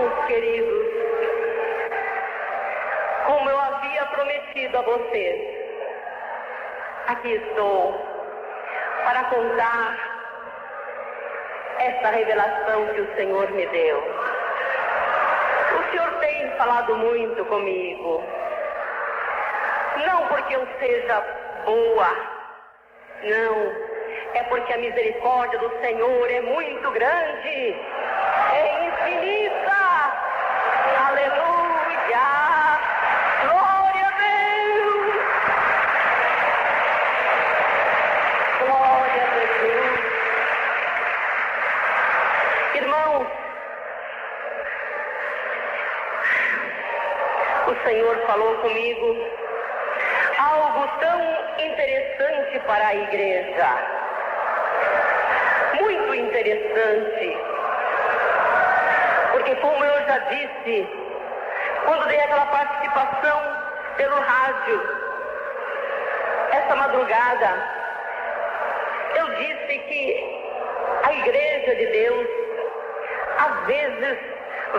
Irmãos queridos, como eu havia prometido a vocês, aqui estou para contar esta revelação que o Senhor me deu. O Senhor tem falado muito comigo, não porque eu seja boa, não, é porque a misericórdia do Senhor é muito grande, é infinita. Aleluia! Glória a Deus! Glória a Jesus! Irmãos, o Senhor falou comigo algo tão interessante para a igreja. Muito interessante. Porque, como eu já disse, quando dei aquela participação pelo rádio, essa madrugada, eu disse que a igreja de Deus, às vezes,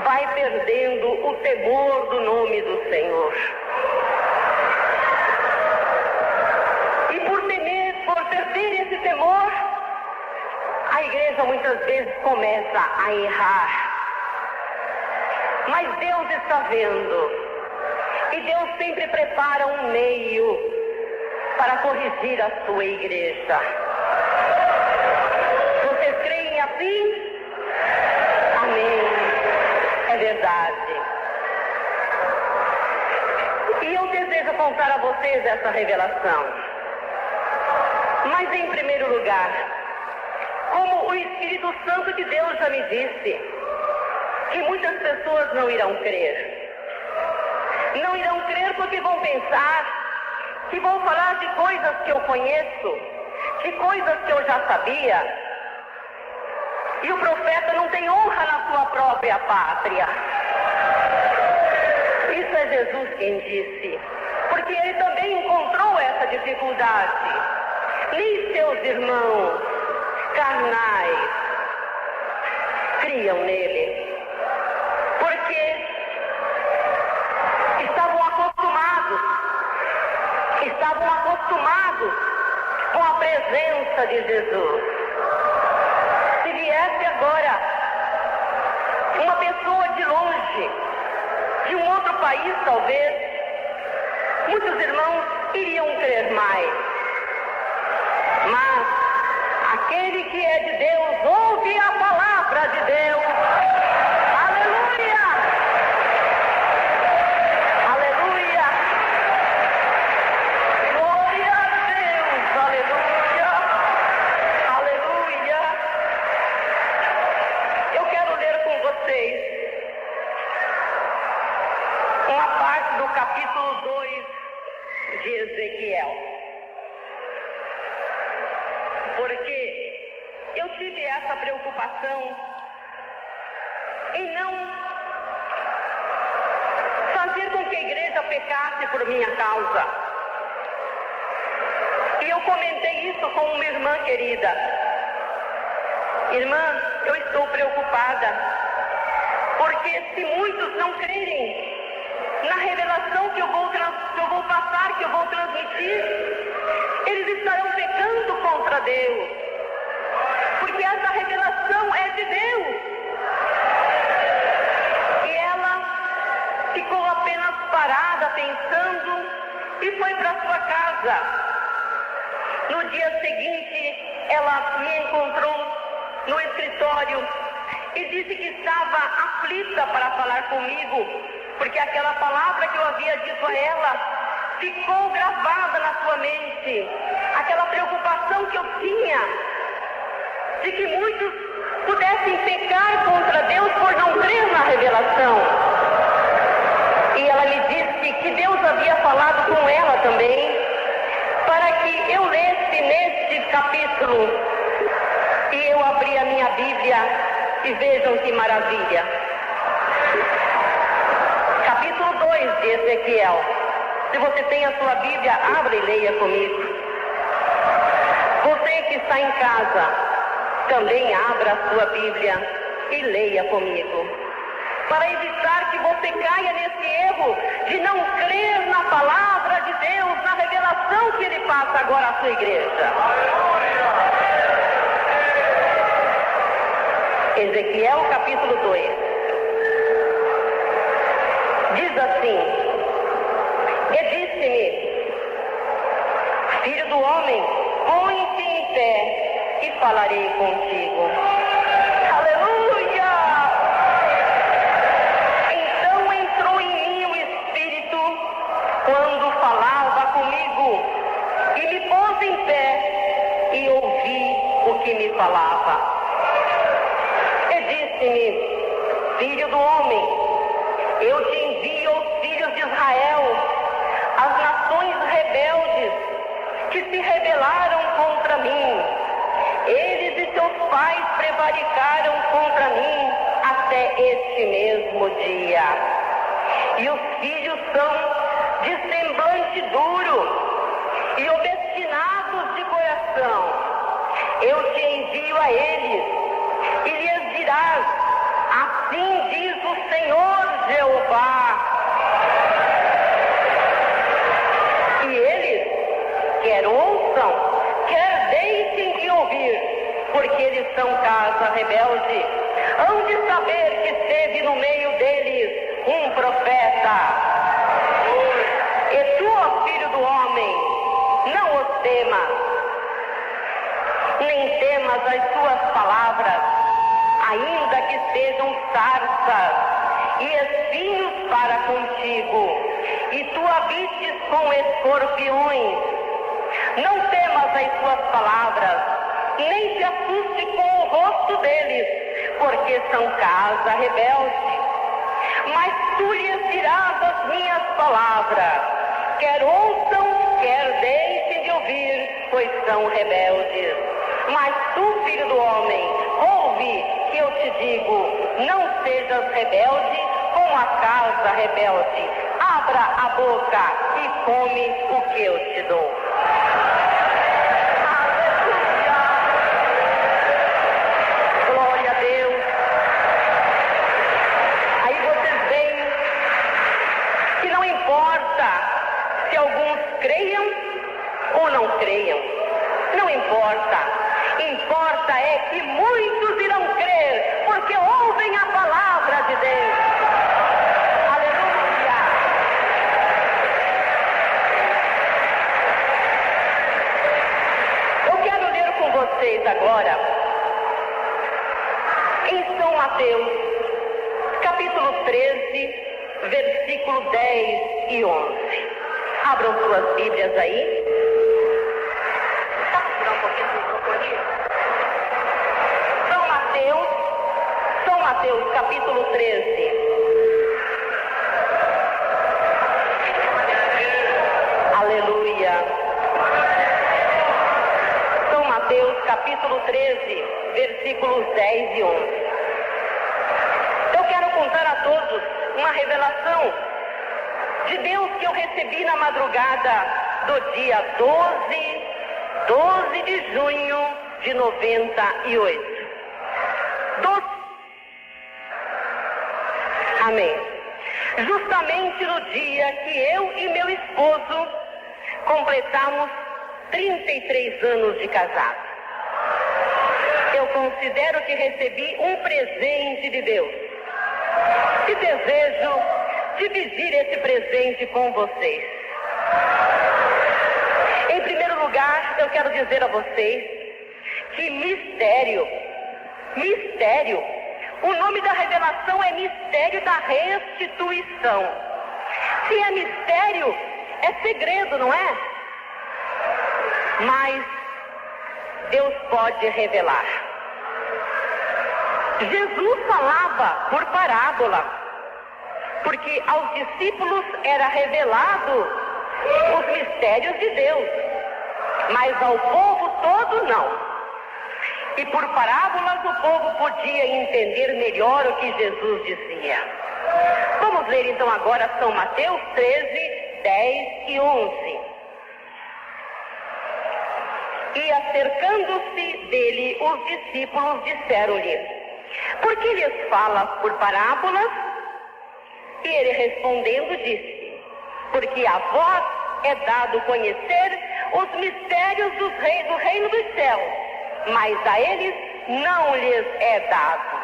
vai perdendo o temor do nome do Senhor. E por perder esse temor, a igreja muitas vezes começa a errar. Mas Deus está vendo. E Deus sempre prepara um meio para corrigir a sua igreja. Vocês creem assim? Amém. É verdade. E eu desejo contar a vocês essa revelação. Mas em primeiro lugar, como o Espírito Santo de Deus já me disse, que muitas pessoas não irão crer. Não irão crer porque vão pensar que vão falar de coisas que eu conheço, de coisas que eu já sabia. E o profeta não tem honra na sua própria pátria. Isso é Jesus quem disse, porque ele também encontrou essa dificuldade. Nem seus irmãos carnais criam nele, porque estavam acostumados com a presença de Jesus. Se viesse agora uma pessoa de longe, de um outro país talvez, muitos irmãos iriam crer mais. Mas aquele que é de Deus ouve a palavra de Deus. Aleluia! Aleluia! Glória a Deus! Aleluia! Aleluia! Eu quero ler com vocês uma parte do capítulo 2 de Ezequiel. Porque eu tive essa preocupação em não fazer com que a igreja pecasse por minha causa. E eu comentei isso com uma irmã querida. Irmã, eu estou preocupada, porque se muitos não crerem na revelação que eu vou passar, que eu vou transmitir, eles estarão pecando contra Deus, porque essa revelação é de Deus. E ela ficou apenas parada, pensando, e foi para sua casa. No dia seguinte, ela me encontrou no escritório e disse que estava aflita para falar comigo, porque aquela palavra que eu havia dito a ela ficou gravada na sua mente. Aquela preocupação que eu tinha de que muitos pudessem pecar contra Deus por não crer na revelação. E ela me disse que Deus havia falado com ela também, para que eu lesse neste capítulo. E eu abri a minha Bíblia e vejam que maravilha. Capítulo 2 de Ezequiel. Se você tem a sua Bíblia, abra e leia comigo. Você que está em casa, também abra a sua Bíblia e leia comigo. para evitar que você caia nesse erro de não crer na palavra de Deus, na revelação que Ele passa agora à sua igreja. Ezequiel capítulo 2 diz assim: e disse-me, filho do homem, põe-te em pé e falarei contigo. Aleluia! Então entrou em mim o Espírito quando falava comigo e me pôs em pé e ouvi o que me falava. E disse-me, filho do homem, eu te envio aos filhos de Israel, as nações rebeldes que se rebelaram contra mim. Eles e seus pais prevaricaram contra mim até este mesmo dia. E os filhos são de semblante duro e obstinados de coração. Eu te envio a eles e lhes dirás, assim diz o Senhor Jeová. E eles, quer ouçam, quer deixem de ouvir, porque eles são casa rebelde. Hão de saber que esteve no meio deles um profeta. E tu, ó filho do homem, não os temas, nem temas as suas palavras, ainda que sejam sarsas e espinhos para contigo, e tu habites com escorpiões. Não temas as suas palavras, nem te assuste com o rosto deles, porque são casa rebelde. Mas tu lhes dirás as minhas palavras, quer ouçam, quer deixem de ouvir, pois são rebeldes. Mas tu, filho do homem, ouve que eu te digo, não sejas rebelde como a casa rebelde. Abra a boca e come o que eu te dou. Aleluia! Glória a Deus. Aí vocês veem que não importa se alguns creiam ou não creiam. Não importa. Importa é que muitos irão crer, porque ouvem a palavra de Deus. Aleluia! Eu quero ler com vocês agora, em São Mateus, capítulo 13, versículo 10 e 11. Abram suas Bíblias aí. São Mateus, capítulo 13. Aleluia. São Mateus, capítulo 13, versículos 10 e 11. Eu quero contar a todos uma revelação de Deus que eu recebi na madrugada do dia 12 de junho de 98. Amém. Justamente no dia que eu e meu esposo completamos 33 anos de casado. Eu considero que recebi um presente de Deus. E desejo dividir esse presente com vocês. Em primeiro lugar, eu quero dizer a vocês que mistério, o nome da revelação é mistério da restituição. Se é mistério, é segredo, não é? Mas Deus pode revelar. Jesus falava por parábola, porque aos discípulos era revelado os mistérios de Deus, mas ao povo todo não. E por parábolas o povo podia entender melhor o que Jesus dizia. Vamos ler então agora São Mateus 13, 10 e 11. E acercando-se dele, os discípulos disseram-lhe: por que lhes falas por parábolas? E ele respondendo disse: porque a vós é dado conhecer os mistérios do reino dos céus, mas a eles não lhes é dado.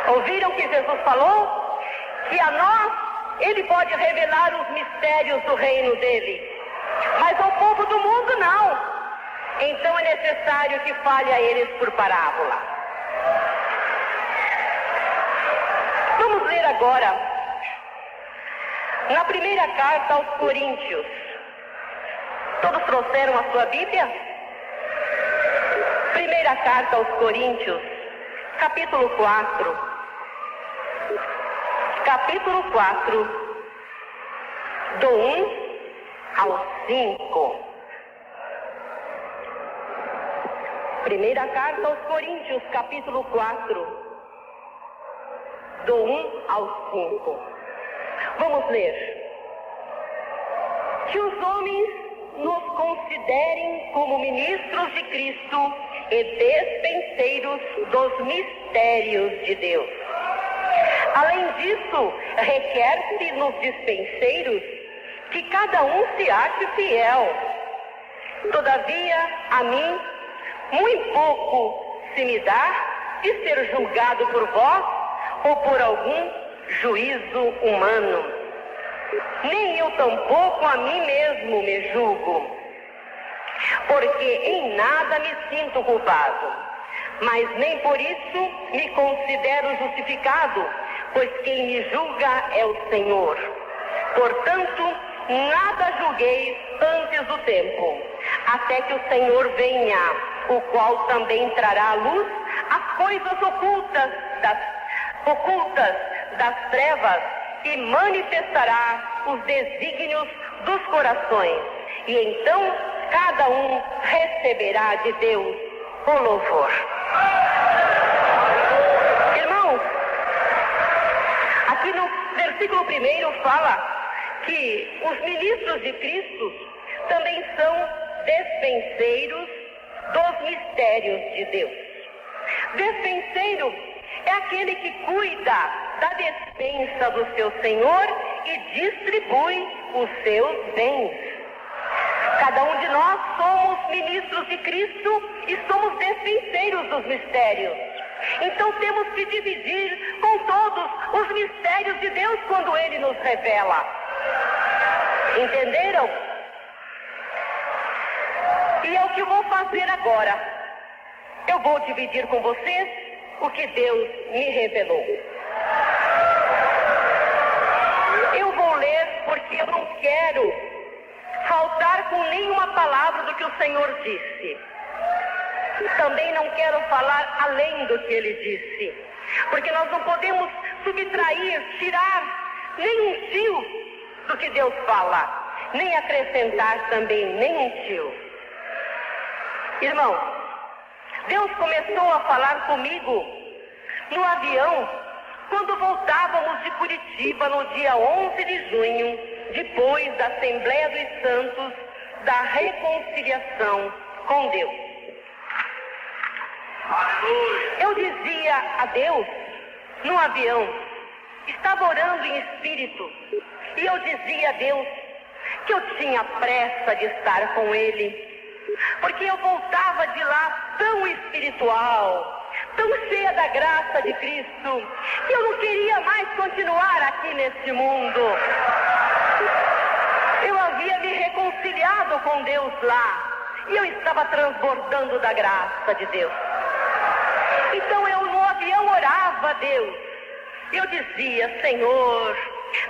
Ouviram que Jesus falou? Que a nós ele pode revelar os mistérios do reino dele, mas ao povo do mundo não. Então é necessário que fale a eles por parábola. Vamos ler agora na primeira carta aos Coríntios. Todos trouxeram a sua Bíblia? Primeira carta aos Coríntios, capítulo 4. Capítulo 4, do 1 ao 5. Primeira carta aos Coríntios, capítulo 4, do 1 ao 5. Vamos ler. Que os homens nos considerem como ministros de Cristo e despenseiros dos mistérios de Deus. Além disso, requer-se nos dispenseiros que cada um se ache fiel. Todavia, a mim, muito pouco se me dá de ser julgado por vós ou por algum juízo humano. Nem eu tampouco a mim mesmo me julgo, porque em nada me sinto culpado, mas nem por isso me considero justificado, pois quem me julga é o Senhor. Portanto, nada julgueis antes do tempo, até que o Senhor venha, o qual também trará à luz as coisas ocultas das trevas e manifestará os desígnios dos corações. E então cada um receberá de Deus o louvor. Irmãos, aqui no versículo 1 fala que os ministros de Cristo também são despenseiros dos mistérios de Deus. Despenseiro é aquele que cuida da despensa do seu Senhor e distribui os seus bens. Cada um de nós somos ministros de Cristo e somos despenseiros dos mistérios. Então temos que dividir com todos os mistérios de Deus quando Ele nos revela. Entenderam? E é o que eu vou fazer agora. Eu vou dividir com vocês o que Deus me revelou. Eu vou ler porque eu não quero faltar com nenhuma palavra do que o Senhor disse. Também não quero falar além do que Ele disse, porque nós não podemos subtrair, tirar nenhum fio do que Deus fala, nem acrescentar também nenhum fio. Irmão, Deus começou a falar comigo no avião quando voltávamos de Curitiba no dia 11 de junho, depois da Assembleia dos Santos, da reconciliação com Deus. Eu dizia a Deus no avião, estava orando em espírito, e eu dizia a Deus que eu tinha pressa de estar com Ele, porque eu voltava de lá tão espiritual, tão cheia da graça de Cristo, que eu não queria mais continuar aqui neste mundo. Eu havia me reconciliado com Deus lá, e eu estava transbordando da graça de Deus. Então eu no avião orava a Deus, eu dizia: Senhor,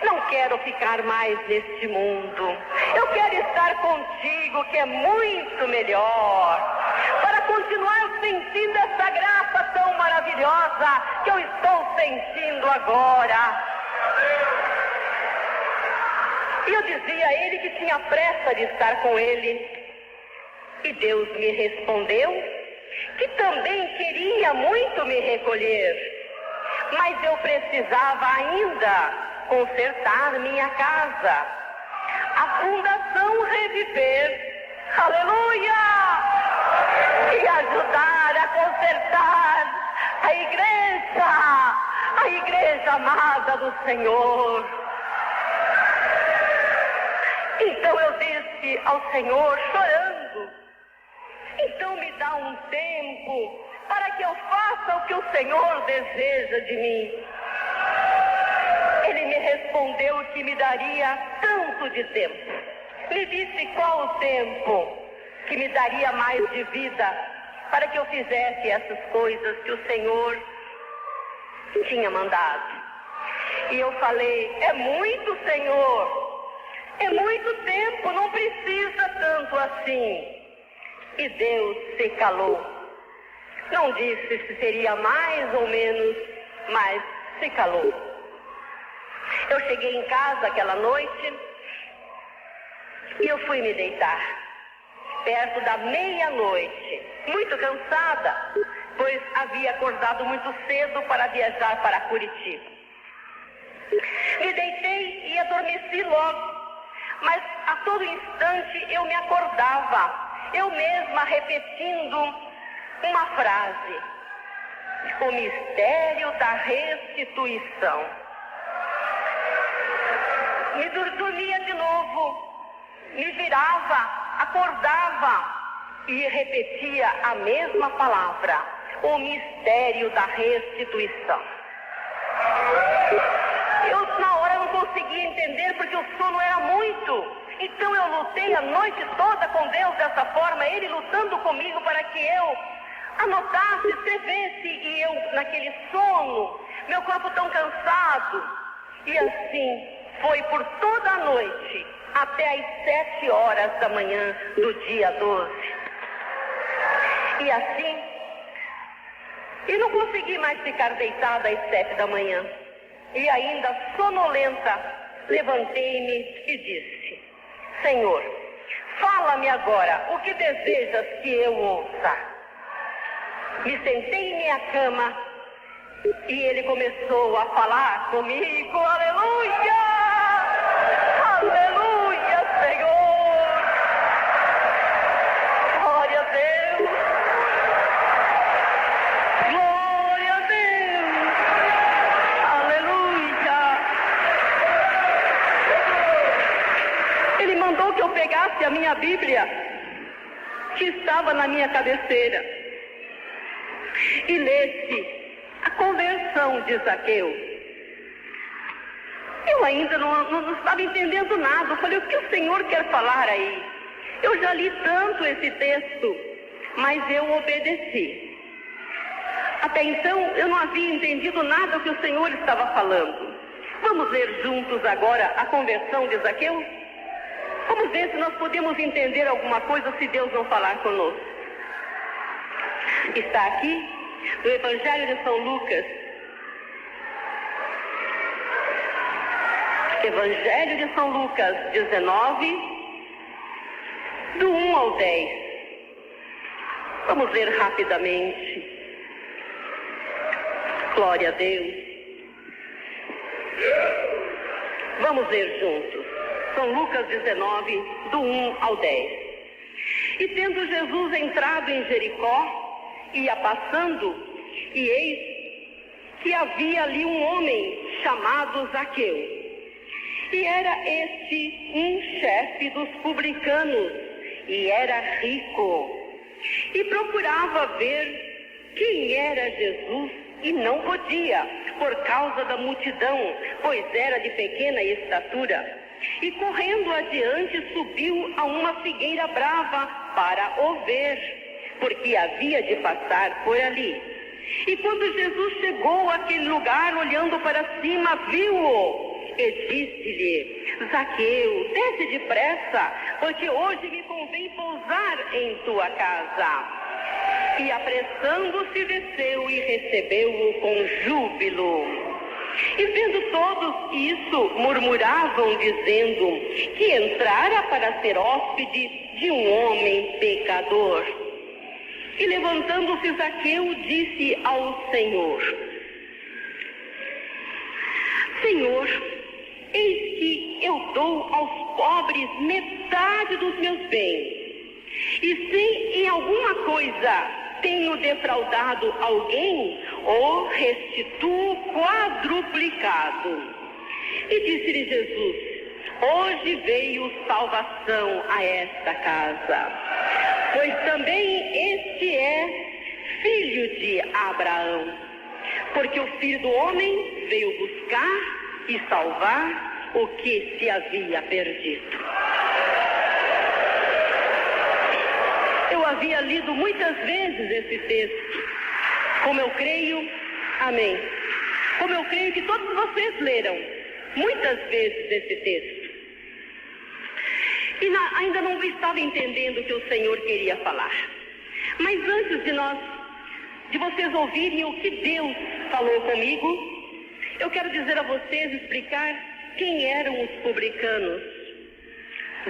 não quero ficar mais neste mundo, eu quero estar contigo, que é muito melhor, para continuar sentindo essa graça tão maravilhosa que eu estou sentindo agora. E eu dizia a Ele que tinha pressa de estar com Ele, e Deus me respondeu que também queria muito me recolher, mas eu precisava ainda consertar minha casa, a fundação reviver, aleluia, e ajudar a consertar a igreja igreja amada do Senhor. Então eu disse ao Senhor, chorando, então me dá um tempo para que eu faça o que o Senhor deseja de mim. Ele me respondeu que me daria tanto de tempo. Me disse qual o tempo que me daria mais de vida para que eu fizesse essas coisas que o Senhor tinha mandado. E eu falei, é muito, Senhor, é muito tempo, não precisa tanto assim. E Deus se calou. Não disse se seria mais ou menos, mas se calou. Eu cheguei em casa aquela noite e eu fui me deitar, perto da meia-noite, muito cansada, pois havia acordado muito cedo para viajar para Curitiba. Me deitei e adormeci logo, mas a todo instante eu me acordava, eu mesma repetindo uma frase: o mistério da restituição. Me dormia de novo, me virava, acordava e repetia a mesma palavra: o mistério da restituição. Eu na hora não conseguia entender porque o sono era muito. Então eu lutei a noite toda com Deus dessa forma, Ele lutando comigo para que eu anotasse, escrevesse, e eu naquele sono, meu corpo tão cansado. E assim foi por toda a noite, até às 7 horas da manhã do dia 12. E assim, eu não consegui mais ficar deitada às 7 da manhã. E ainda sonolenta, levantei-me e disse: Senhor, fala-me agora, o que desejas que eu ouça? Me sentei em minha cama e Ele começou a falar comigo. Aleluia! Aleluia, Senhor! Glória a Deus! Glória a Deus! Aleluia! Ele mandou que eu pegasse a minha Bíblia, que estava na minha cabeceira, e lesse a conversão de Zaqueu. Eu ainda não estava entendendo nada. Eu falei, o que o Senhor quer falar aí? Eu já li tanto esse texto, mas eu obedeci. Até então, eu não havia entendido nada do que o Senhor estava falando. Vamos ler juntos agora a conversão de Zaqueu? Vamos ver se nós podemos entender alguma coisa se Deus não falar conosco. Está aqui no Evangelho de São Lucas. Evangelho de São Lucas 19, do 1 ao 10. Vamos ler rapidamente. Glória a Deus. Vamos ler juntos. São Lucas 19, do 1 ao 10. E tendo Jesus entrado em Jericó, ia passando, e eis que havia ali um homem chamado Zaqueu. E era este um chefe dos publicanos, e era rico. E procurava ver quem era Jesus, e não podia, por causa da multidão, pois era de pequena estatura. E correndo adiante, subiu a uma figueira brava para o ver, porque havia de passar por ali. E quando Jesus chegou àquele lugar, olhando para cima, viu-o e disse-lhe: Zaqueu, desce depressa, porque hoje me convém pousar em tua casa. E apressando-se desceu e recebeu-o com júbilo. E vendo todos isso, murmuravam, dizendo que entrara para ser hóspede de um homem pecador. E levantando-se Zaqueu, disse ao Senhor: Senhor, eis que eu dou aos pobres metade dos meus bens. E se em alguma coisa tenho defraudado alguém, ou restituo quadruplicado. E disse-lhe Jesus: hoje veio salvação a esta casa, pois também este é filho de Abraão, porque o Filho do Homem veio buscar e salvar o que se havia perdido. Eu havia lido muitas vezes esse texto, como eu creio, amém, como eu creio que todos vocês leram muitas vezes esse texto. E ainda não estava entendendo o que o Senhor queria falar. Mas antes de vocês ouvirem o que Deus falou comigo, eu quero dizer a vocês, explicar quem eram os publicanos.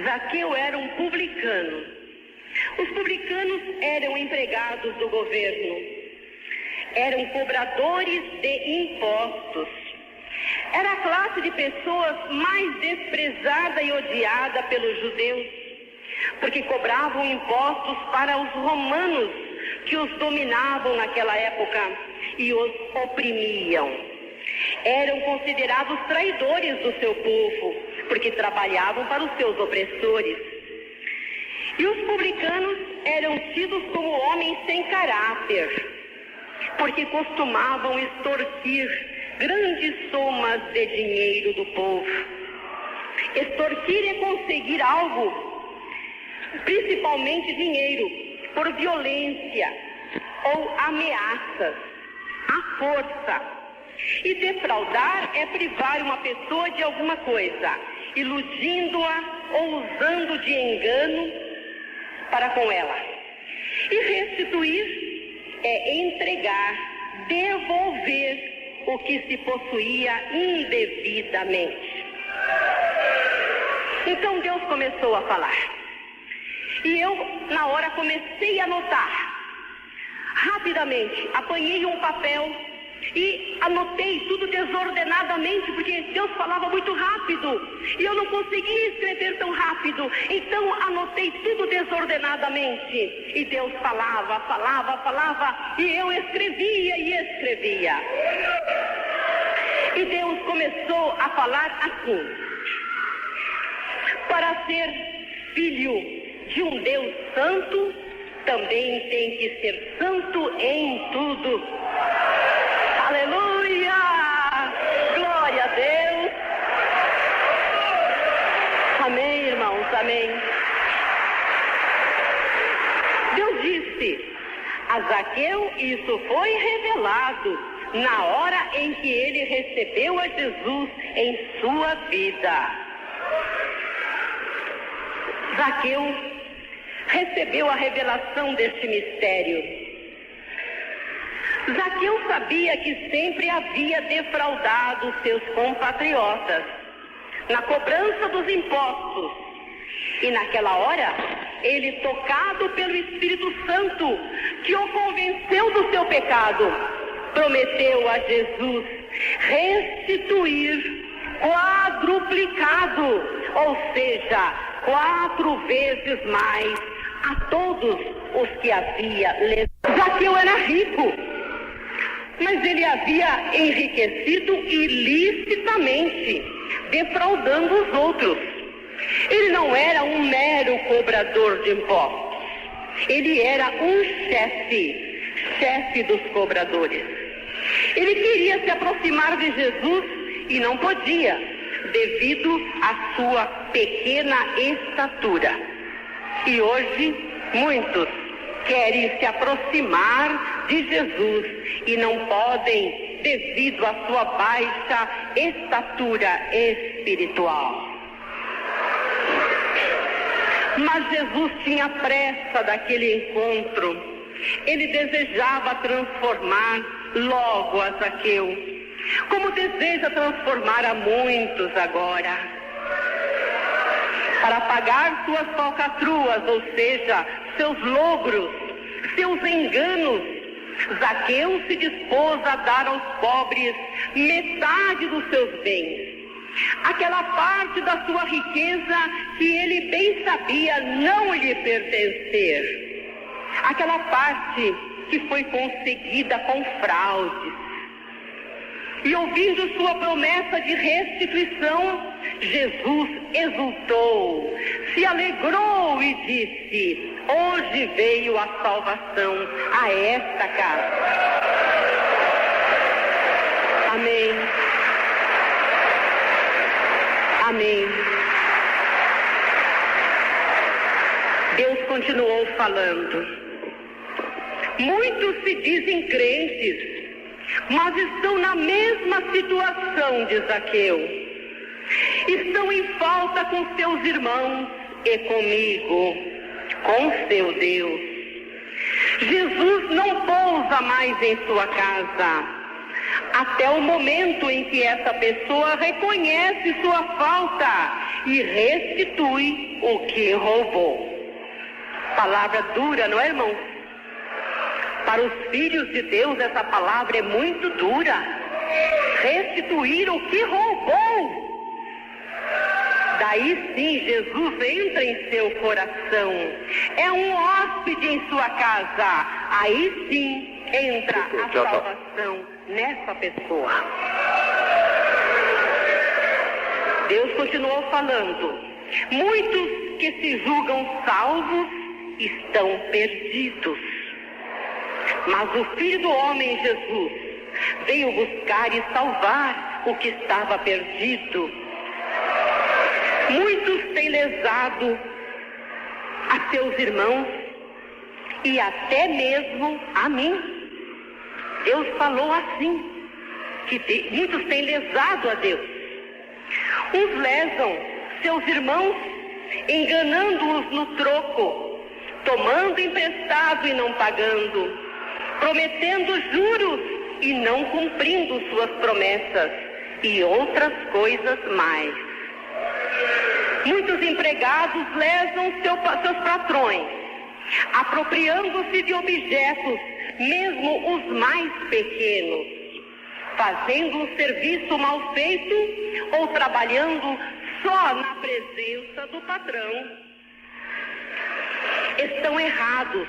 Zaqueu era um publicano. Os publicanos eram empregados do governo, eram cobradores de impostos. Era a classe de pessoas mais desprezada e odiada pelos judeus, porque cobravam impostos para os romanos, que os dominavam naquela época e os oprimiam. Eram considerados traidores do seu povo, porque trabalhavam para os seus opressores. E os publicanos eram tidos como homens sem caráter, porque costumavam extorquir grandes somas de dinheiro do povo. Extorquir é conseguir algo, principalmente dinheiro, por violência ou ameaças, à força. E defraudar é privar uma pessoa de alguma coisa, iludindo-a ou usando de engano para com ela. E restituir é entregar, devolver o que se possuía indevidamente. Então Deus começou a falar. E eu, na hora, comecei a anotar. Rapidamente, apanhei um papel e anotei tudo desordenadamente, porque Deus falava muito rápido e eu não conseguia escrever tão rápido. Então anotei tudo desordenadamente e Deus falava e eu escrevia. E Deus começou a falar assim: para ser filho de um Deus santo, também tem que ser santo em tudo. Aleluia! Glória a Deus! Amém, irmãos, amém. Deus disse a Zaqueu, isso foi revelado na hora em que ele recebeu a Jesus em sua vida. Zaqueu recebeu a revelação deste mistério. Zaqueu sabia que sempre havia defraudado seus compatriotas na cobrança dos impostos. E naquela hora, ele, tocado pelo Espírito Santo, que o convenceu do seu pecado, prometeu a Jesus restituir quadruplicado, ou seja, 4 vezes mais a todos os que havia levado. Zaqueu era rico, mas ele havia enriquecido ilicitamente, defraudando os outros. Ele não era um mero cobrador de impostos. Ele era um chefe dos cobradores. Ele queria se aproximar de Jesus e não podia, devido à sua pequena estatura. E hoje, muitos querem se aproximar de Jesus e não podem, devido à sua baixa estatura espiritual. Mas Jesus tinha pressa daquele encontro. Ele desejava transformar logo a Zaqueu, como deseja transformar a muitos agora, para pagar suas falcatruas, ou seja, seus logros, seus enganos. Zaqueu se dispôs a dar aos pobres metade dos seus bens, aquela parte da sua riqueza que ele bem sabia não lhe pertencer, aquela parte que foi conseguida com fraudes. E ouvindo sua promessa de restituição, Jesus exultou, se alegrou e disse: hoje veio a salvação a esta casa. Amém. Amém. Deus continuou falando. Muitos se dizem crentes, mas estão na mesma situação de Zaqueu. Estão em falta com seus irmãos e comigo, com seu Deus. Jesus não pousa mais em sua casa, até o momento em que essa pessoa reconhece sua falta e restitui o que roubou. Palavra dura, não é, irmão? Para os filhos de Deus, essa palavra é muito dura. Restituir o que roubou. Daí sim, Jesus entra em seu coração. É um hóspede em sua casa. Aí sim entra a salvação nessa pessoa. Deus continuou falando. Muitos que se julgam salvos estão perdidos. Mas o Filho do Homem, Jesus, veio buscar e salvar o que estava perdido. Muitos têm lesado a seus irmãos e até mesmo a mim. Deus falou assim, que muitos têm lesado a Deus. Uns lesam seus irmãos, enganando-os no troco, tomando emprestado e não pagando, prometendo juros e não cumprindo suas promessas, e outras coisas mais. Muitos empregados lesam seus patrões, apropriando-se de objetos, mesmo os mais pequenos, fazendo um serviço mal feito ou trabalhando só na presença do patrão. Estão errados,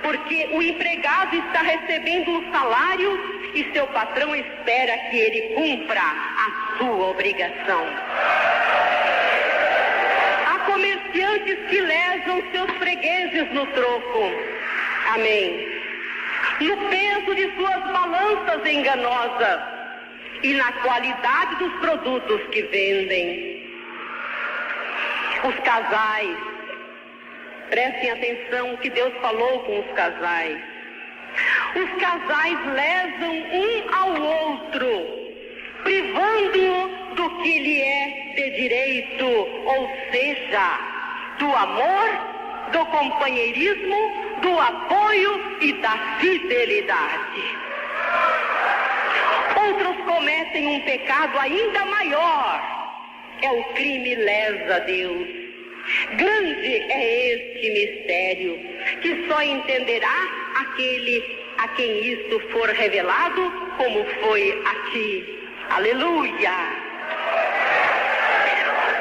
porque o empregado está recebendo um salário e seu patrão espera que ele cumpra a sua obrigação. Há comerciantes que lesam seus fregueses no troco. Amém. No peso de suas balanças enganosas e na qualidade dos produtos que vendem. Os casais, prestem atenção o que Deus falou com os casais. Os casais lesam um ao outro, privando-o do que lhe é de direito, ou seja, do amor, do companheirismo, do apoio e da fidelidade. Outros cometem um pecado ainda maior, é o crime lesa a Deus. Grande é este mistério, que só entenderá aquele a quem isto for revelado, como foi a ti. Aleluia!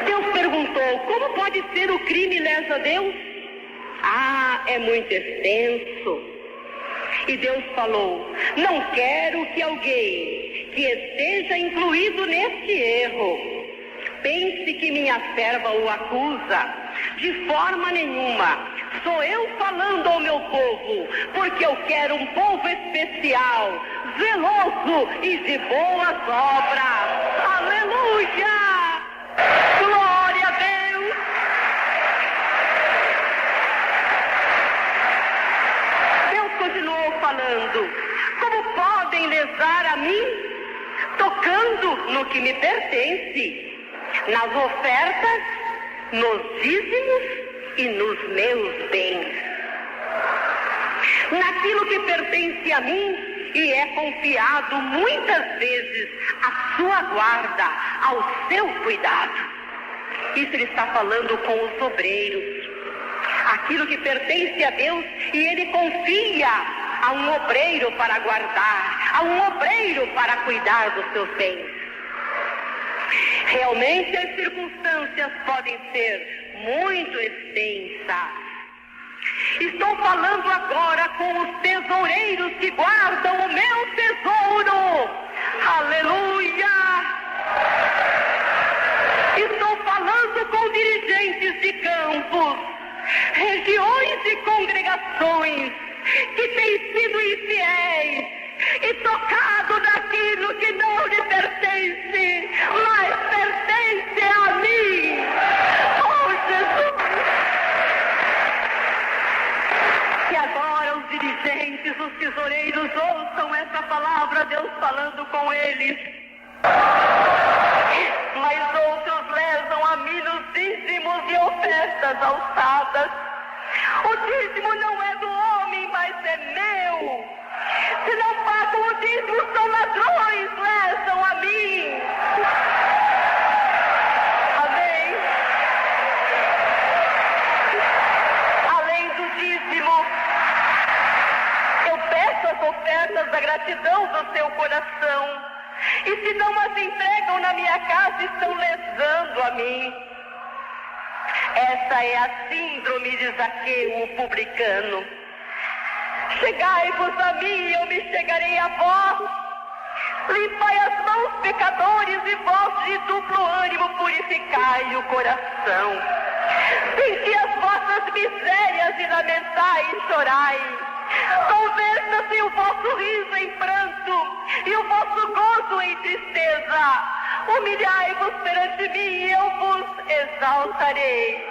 Deus perguntou, como pode ser o crime lesa a Deus? É muito extenso. E Deus falou, não quero que alguém que esteja incluído neste erro pense que minha serva o acusa. De forma nenhuma. Sou eu falando ao meu povo, porque eu quero um povo especial, zeloso e de boas obras. Aleluia! Glória a Deus! Deus continuou falando, como podem lesar a mim, tocando no que me pertence, nas ofertas, nos dízimos e nos meus bens. Naquilo que pertence a mim e é confiado muitas vezes à sua guarda, ao seu cuidado. Isso ele está falando com os obreiros. Aquilo que pertence a Deus e ele confia a um obreiro para guardar, a um obreiro para cuidar dos seus bens. Realmente as circunstâncias podem ser muito extensas. Estou falando agora com os tesoureiros que guardam o meu tesouro. Aleluia! Estou falando com dirigentes de campos, regiões e congregações que têm sido infiéis e tocado naquilo que não lhe pertence, mas pertence a mim. Oh, Jesus! Que agora os dirigentes, os tesoureiros ouçam essa palavra, Deus falando com eles. Mas outros lesam a mim nos dízimos e ofertas alçadas. O dízimo não é do homem, mas é meu. Se não pagam o dízimo, são ladrões, lesam a mim. Amém? Além do dízimo, eu peço as ofertas da gratidão do seu coração. E se não as entregam na minha casa, estão lesando a mim. Essa é a síndrome de Zaqueu, o publicano. Chegai-vos a mim, eu me chegarei a vós. Limpai as mãos, pecadores, e vós de duplo ânimo purificai o coração. Senti as vossas misérias e lamentai e chorai. Converta-se o vosso riso em pranto e o vosso gozo em tristeza. Humilhai-vos perante mim e eu vos exaltarei.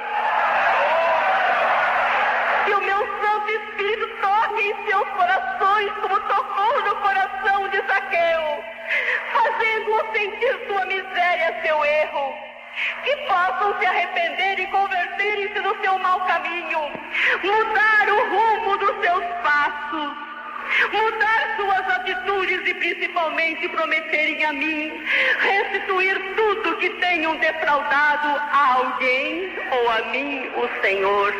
Que o meu Santo Espírito toque em seus corações como tocou no coração de Zaqueu, fazendo-o sentir sua miséria, seu erro. Que possam se arrepender e converterem-se no seu mau caminho, mudar o rumo dos seus passos, mudar suas atitudes e principalmente prometerem a mim restituir tudo que tenham defraudado a alguém ou a mim, o Senhor.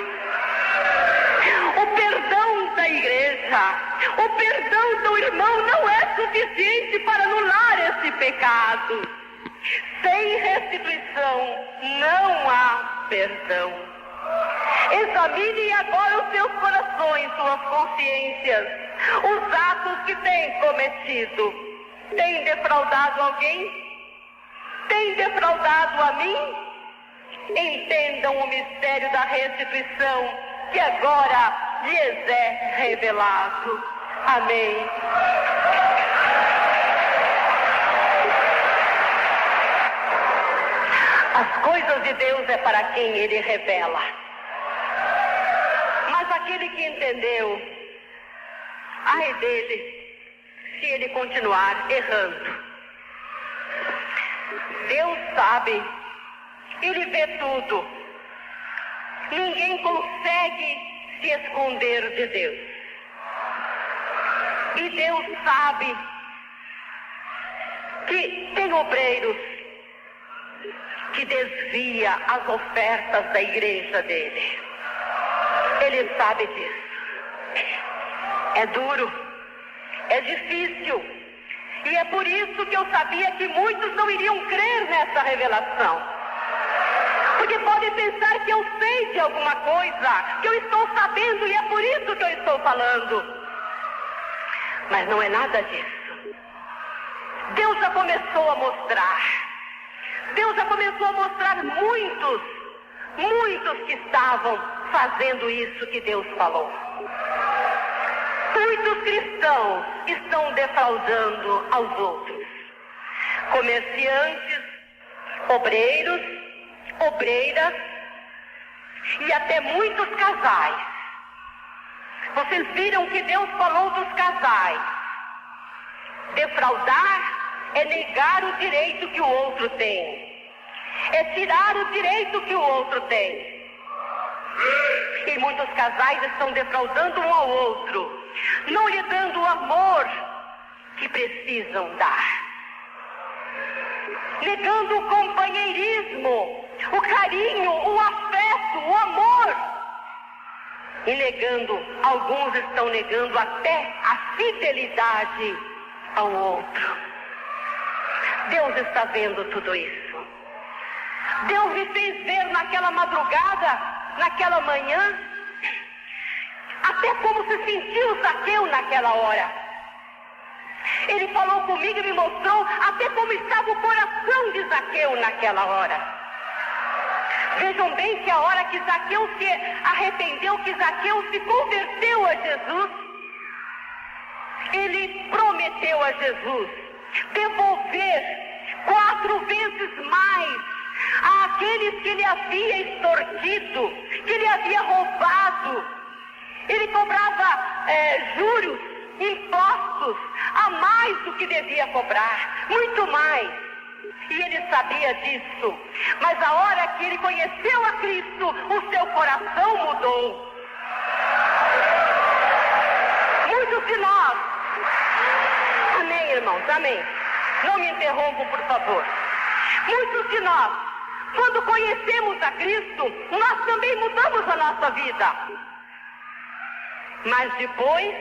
O perdão da igreja, o perdão do irmão não é suficiente para anular esse pecado. Sem restituição não há perdão. Examinem agora os seus corações, suas consciências, os atos que têm cometido. Têm defraudado alguém? Têm defraudado a mim? Entendam o mistério da restituição que agora lhes é revelado. Amém. As coisas de Deus é para quem Ele revela. Mas aquele que entendeu, ai dele, se ele continuar errando. Deus sabe, Ele vê tudo. Ninguém consegue se esconder de Deus. E Deus sabe que tem obreiros que desvia as ofertas da igreja dele. Ele sabe disso. É duro, é difícil. E é por isso que eu sabia que muitos não iriam crer nessa revelação. Porque podem pensar que eu sei de alguma coisa, que eu estou sabendo e é por isso que eu estou falando. Mas não é nada disso. Deus já começou a mostrar. Deus já começou a mostrar muitos que estavam fazendo isso que Deus falou. Muitos cristãos estão defraudando aos outros. Comerciantes, obreiros, obreiras e até muitos casais. Vocês viram que Deus falou dos casais. Defraudar é negar o direito que o outro tem. É tirar o direito que o outro tem. E muitos casais estão defraudando um ao outro, não lhe dando o amor que precisam dar. Negando o companheirismo, o carinho, o afeto, o amor. E negando, alguns estão negando até a fidelidade ao outro. Deus está vendo tudo isso. Deus me fez ver naquela madrugada, naquela manhã, até como se sentiu Zaqueu naquela hora. Ele falou comigo e me mostrou até como estava o coração de Zaqueu naquela hora. Vejam bem que a hora que Zaqueu se arrependeu, que Zaqueu se converteu a Jesus, ele prometeu a Jesus devolver 4 vezes mais àqueles que ele havia extorquido, que ele havia roubado. Ele cobrava juros, impostos, a mais do que devia cobrar, muito mais. E ele sabia disso. Mas a hora que ele conheceu a Cristo, o seu coração mudou. Muitos de nós, amém, irmãos, amém. Não me interrompam, por favor. Muitos de nós, quando conhecemos a Cristo, nós também mudamos a nossa vida. Mas depois,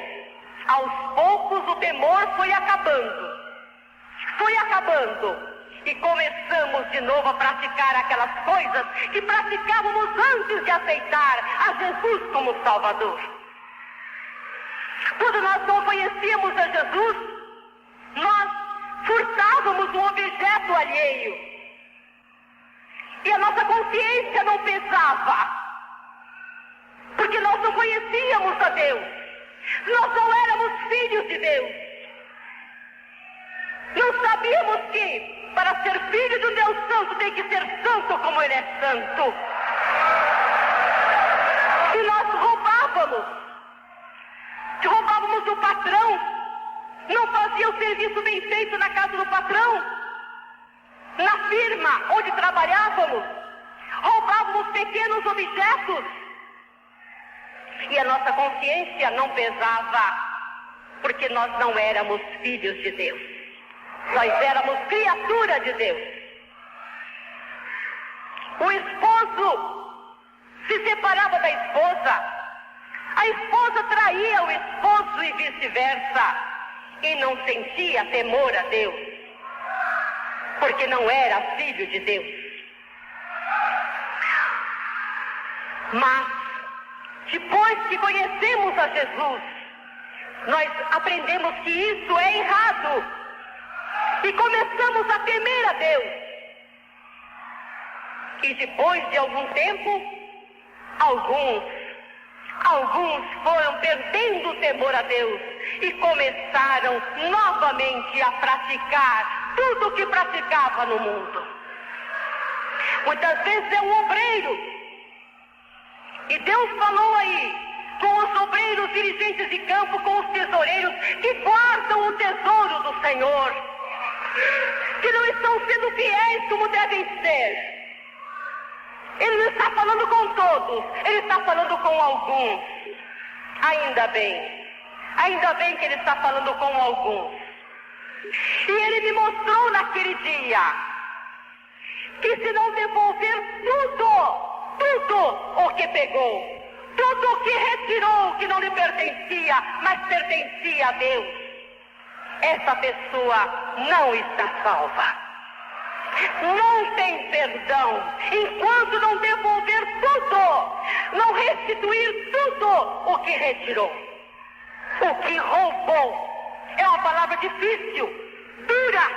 aos poucos, o temor foi acabando. E começamos de novo a praticar aquelas coisas que praticávamos antes de aceitar a Jesus como Salvador. Quando nós não conhecíamos a Jesus, nós furtávamos um objeto alheio. E a nossa consciência não pesava. Porque nós não conhecíamos a Deus. Nós não éramos filhos de Deus. Não sabíamos que para ser filho de um Deus santo tem que ser santo como Ele é santo. E nós roubávamos do patrão, não fazia o serviço bem feito na casa do patrão, na firma onde trabalhávamos, roubávamos pequenos objetos. E a nossa consciência não pesava, porque nós não éramos filhos de Deus. Nós éramos criatura de Deus. O esposo se separava da esposa. A esposa traía o esposo e vice-versa. E não sentia temor a Deus, porque não era filho de Deus. Mas, depois que conhecemos a Jesus, nós aprendemos que isso é errado. E começamos a temer a Deus. E depois de algum tempo, alguns foram perdendo o temor a Deus e começaram novamente a praticar tudo o que praticava no mundo. Muitas vezes é um obreiro. E Deus falou aí com os obreiros dirigentes de campo, com os tesoureiros que guardam o tesouro do Senhor, que não estão sendo fiéis como devem ser. Ele não está falando com todos, ele está falando com alguns. Ainda bem que ele está falando com alguns. E ele me mostrou naquele dia que se não devolver tudo o que pegou, tudo o que retirou, que não lhe pertencia, mas pertencia a Deus, essa pessoa não está salva. Não tem perdão enquanto não devolver tudo, não restituir tudo o que retirou, o que roubou. É uma palavra difícil, dura,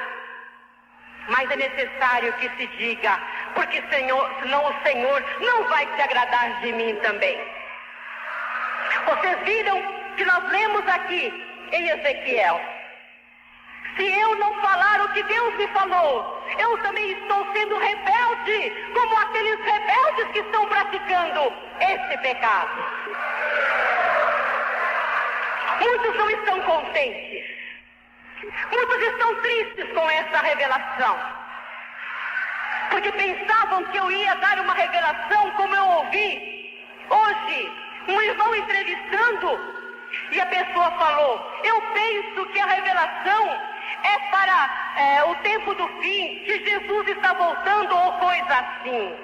mas é necessário que se diga, porque senão o Senhor não vai se agradar de mim também. Vocês viram que nós lemos aqui em Ezequiel: se eu não falar o que Deus me falou, eu também estou sendo rebelde, como aqueles rebeldes que estão praticando esse pecado. Muitos não estão contentes. Muitos estão tristes com essa revelação, porque pensavam que eu ia dar uma revelação como eu ouvi hoje um irmão entrevistando, e a pessoa falou: eu penso que a revelação é para o tempo do fim, que Jesus está voltando ou coisa assim.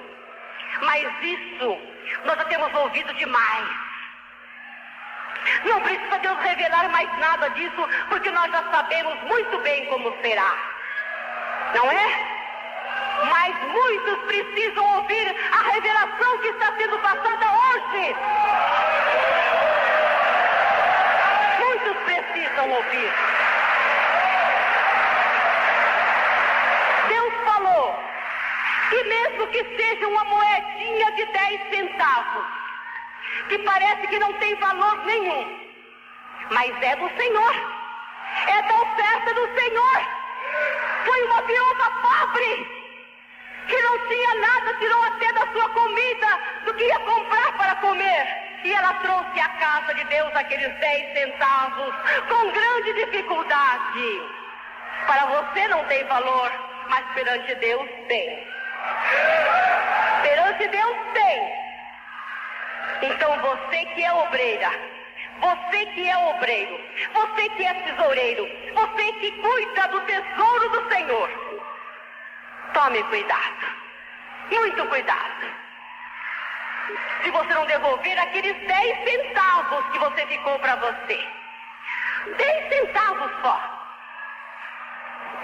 Mas isso nós já temos ouvido demais. Não precisa Deus revelar mais nada disso, porque nós já sabemos muito bem como será, não é? Mas muitos precisam ouvir a revelação que está sendo passada hoje. precisam ouvir. Deus falou que mesmo que seja uma moedinha de 10 centavos, que parece que não tem valor nenhum, mas é do Senhor, é da oferta do Senhor. Foi uma viúva pobre, que não tinha nada, tirou até da sua comida, do que ia comprar para comer. E ela trouxe à casa de Deus aqueles 10 centavos, com grande dificuldade. Para você não tem valor, mas perante Deus tem. Perante Deus tem. Então você que é obreira, você que é obreiro, você que é tesoureiro, você que cuida do tesouro do Senhor, tome cuidado, muito cuidado. Se você não devolver aqueles 10 centavos que você ficou para você, 10 centavos só,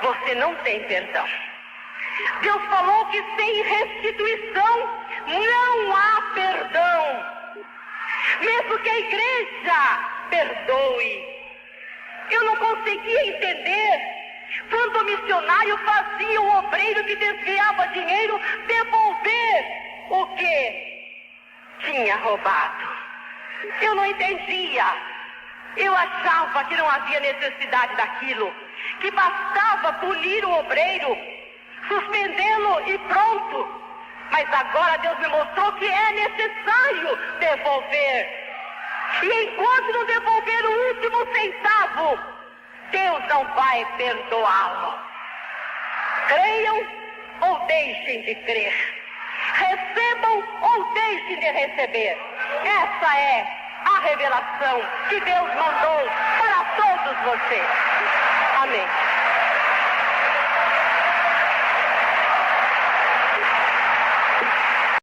você não tem perdão. Deus falou que sem restituição não há perdão. Mesmo que a igreja perdoe. Eu não conseguia entender quando o missionário fazia o obreiro que desviava dinheiro devolver o que tinha roubado. Eu não entendia. Eu achava que não havia necessidade daquilo, que bastava punir o obreiro, suspendê-lo e pronto. Mas agora Deus me mostrou que é necessário devolver. E enquanto não devolver o último centavo, Deus não vai perdoá-lo. Creiam ou deixem de crer. Recebam ou deixem de receber. Essa é a revelação que Deus mandou para todos vocês. Amém.